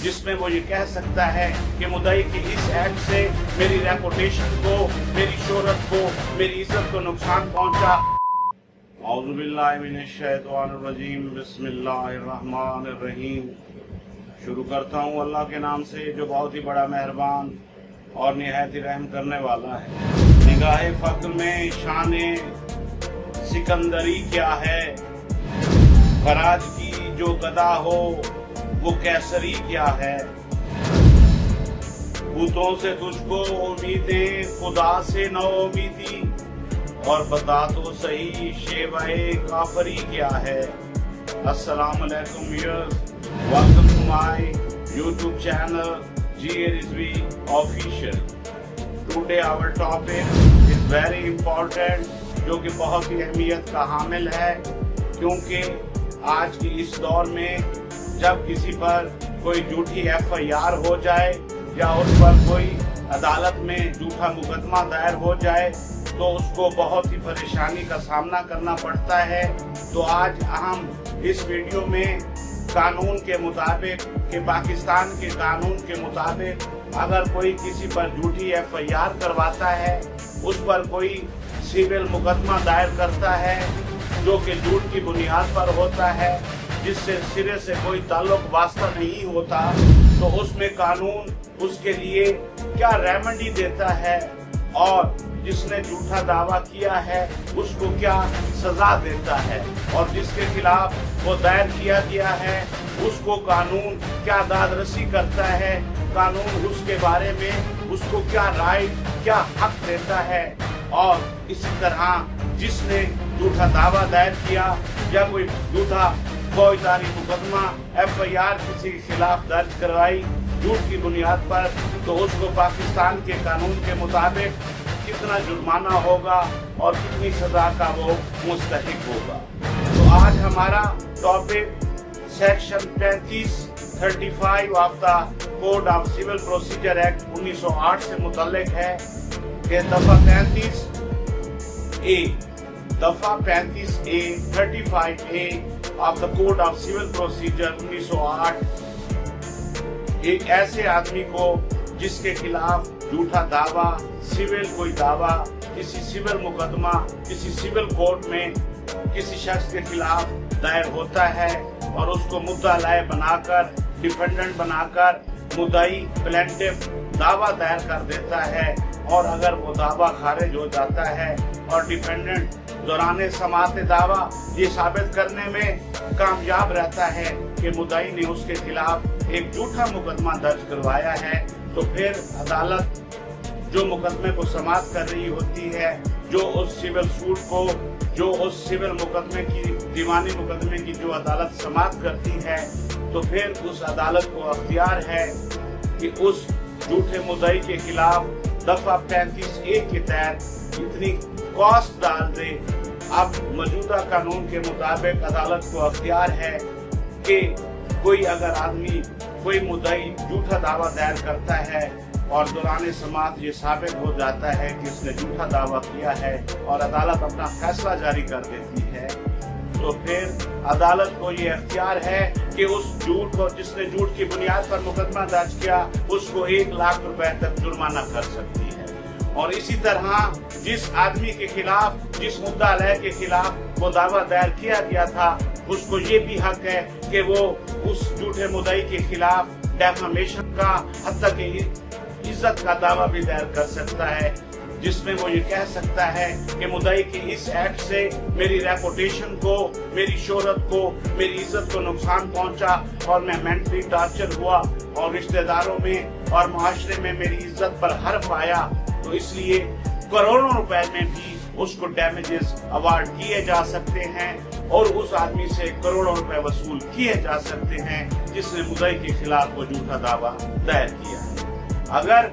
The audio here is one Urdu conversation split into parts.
جس میں وہ یہ کہہ سکتا ہے کہ مدعی کی اس ایکٹ سے میری ریپوٹیشن کو، میری شہرت کو، میری عزت کو نقصان پہنچا۔ اعوذ باللہ من الشیطان الرجیم، بسم اللہ الرحمن الرحیم۔ شروع کرتا ہوں اللہ کے نام سے جو بہت ہی بڑا مہربان اور نہایت ہی رحم کرنے والا ہے۔ نگاہ فقر میں شان سکندری کیا ہے، فراج کی جو گدا ہو وہ کیسری کیا ہے۔ بتوں سے تجھ کو امیدیں، خدا سے نو امیدی، اور بتا تو صحیح شیوائے کافری کیا ہے۔ السلام علیکم viewers, welcome to my YouTube channel GRSV official. Today our topic is very important, جو کہ بہت ہی اہمیت کا حامل ہے، کیونکہ آج کی اس دور میں جب کسی پر کوئی جھوٹی FIR ہو جائے یا اس پر کوئی عدالت میں جھوٹا مقدمہ دائر ہو جائے تو اس کو بہت ہی پریشانی کا سامنا کرنا پڑتا ہے۔ تو آج ہم اس ویڈیو میں قانون کے مطابق کہ پاکستان کے قانون کے مطابق اگر کوئی کسی پر جھوٹی FIR کرواتا ہے، اس پر کوئی سول مقدمہ دائر کرتا ہے جو کہ جھوٹ کی بنیاد پر ہوتا ہے، جس سے سرے سے کوئی تعلق واسطہ نہیں ہوتا، تو اس میں قانون اس کے لیے کیا ریمیڈی دیتا ہے اور جس نے جھوٹا دعویٰ کیا ہے اس کو کیا سزا دیتا ہے، اور جس کے خلاف وہ دائر کیا گیا ہے اس کو قانون کیا داد رسی کرتا ہے، قانون اس کے بارے میں اس کو کیا رائٹ، کیا حق دیتا ہے۔ اور اسی طرح جس نے جھوٹا دعویٰ دائر کیا یا کوئی جھوٹا فوجداری مقدمہ FIR کسی کے خلاف درج کروائی جھوٹ کی بنیاد پر، تو اس کو پاکستان کے قانون کے مطابق کتنا جرمانہ ہوگا اور کتنی سزا کا وہ مستحق ہوگا۔ تو آج ہمارا topic section 35 of the code of civil procedure act 1908 سے متعلق ہے کہ دفعہ 35A of the code of civil procedure 1908 ایک ایسے آدمی کو جس کے خلاف جھوٹا دعویٰ، سول کوئی دعویٰ، کسی سول مقدمہ کسی سول کورٹ میں کسی شخص کے خلاف دائر ہوتا ہے اور اس کو مدعا لائے بنا کر، ڈیفینڈنٹ بنا کر مدعی پلینٹف دعویٰ دائر کر دیتا ہے، اور اگر وہ دعویٰ خارج ہو جاتا ہے اور ڈیفینڈنٹ دوران سماعت دعویٰ یہ ثابت کرنے میں کامیاب رہتا ہے کہ مدعی نے اس کے خلاف ایک جھوٹا مقدمہ درج کروایا ہے، تو پھر عدالت جو مقدمے کو سماعت کر رہی ہوتی ہے، جو اس سول سوٹ کو، جو اس سول مقدمے کی، دیوانی مقدمے کی جو عدالت سماعت کرتی ہے، تو پھر اس عدالت کو اختیار ہے کہ اس جھوٹے مدعی کے خلاف دفعہ 35A کے تحت اتنی کاسٹ ڈال دے۔ اب موجودہ قانون کے مطابق عدالت کو اختیار ہے کہ کوئی اگر آدمی، کوئی مدعی جھوٹا دعویٰ دائر کرتا ہے اور دوران سماعت یہ ثابت ہو جاتا ہے کہ اس نے جھوٹا دعویٰ کیا ہے اور عدالت اپنا فیصلہ جاری کر دیتی ہے، تو پھر عدالت کو یہ اختیار ہے کہ اس جھوٹ کو، جس نے جھوٹ کی بنیاد پر مقدمہ درج کیا، اس کو 1 لاکھ روپے تک جرمانہ کر سکتی ہے۔ اور اسی طرح جس آدمی کے خلاف، جس مدعا علیہ کے خلاف وہ دعویٰ دائر کیا گیا تھا، اس کو یہ بھی حق ہے کہ وہ اس جھوٹے مدعی کے خلاف ڈیفامیشن کا، حتیٰ کہ عزت کا دعویٰ بھی دائر کر سکتا ہے، جس میں وہ یہ کہہ سکتا ہے کہ مدعی کی اس ایکٹ سے میری ریپوٹیشن کو، میری شہرت کو، میری عزت کو نقصان پہنچا، اور میں مینٹلی ٹارچر ہوا، اور رشتہ داروں میں اور معاشرے میں میری عزت پر حرف آیا، تو اس لیے کروڑوں روپے میں بھی اس کو ڈیمیجز ایوارڈ کیے جا سکتے ہیں، اور اس آدمی سے کروڑوں روپے وصول کیے جا سکتے ہیں جس نے مدعی کے خلاف وہ جھوٹا دعویٰ دائر کیا ہے۔ اگر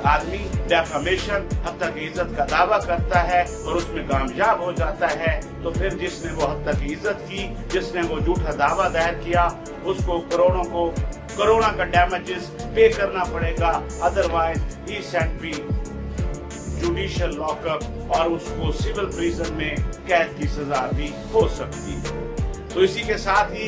آدمی ڈیفامیشن، حتیٰ کہ عزت کا دعویٰ کرتا ہے اور اس میں کامیاب ہو جاتا ہے، تو پھر جس نے وہ حتیٰ کہ عزت کی، جس نے وہ جھوٹا دعویٰ دائر کیا، اس کو کروڑوں کا ڈیمیجز پے کرنا پڑے گا، otherwise he sent be judicial lock up, اور اس کو سول پریزن میں قید کی سزا بھی ہو سکتی ہے۔ تو اسی کے ساتھ ہی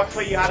FIR